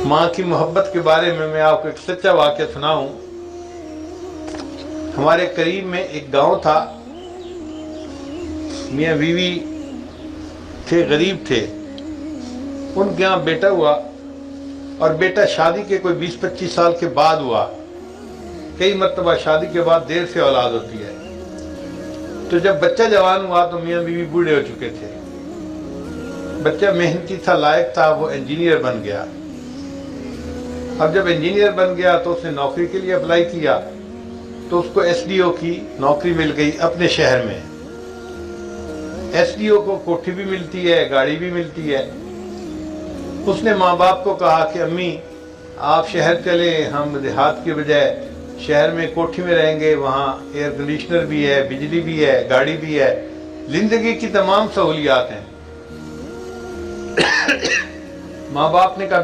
माँ की मोहब्बत के बारे में मैं आपको एक सच्चा वाक़या सुनाऊं। हमारे करीब में एक गांव था, मियाँ बीवी थे, गरीब थे। उनके यहाँ बेटा हुआ और बेटा शादी के कोई 20-25 साल के बाद हुआ। कई मरतबा शादी के बाद देर से औलाद होती है। तो जब बच्चा जवान हुआ तो मियाँ बीवी बूढ़े हो चुके थे। बच्चा मेहनती था, लायक था, वो इंजीनियर बन गया। अब जब इंजीनियर बन गया तो उसने नौकरी के लिए अप्लाई किया, तो उसको एसडीओ की नौकरी मिल गई अपने शहर में। एसडीओ को कोठी भी मिलती है, गाड़ी भी मिलती है। उसने माँ बाप को कहा कि अम्मी आप शहर चले, हम देहात की बजाय शहर में कोठी में रहेंगे, वहाँ एयर कंडीशनर भी है, बिजली भी है, गाड़ी भी है, जिंदगी की तमाम सहूलियात हैं। माँ बाप ने कहा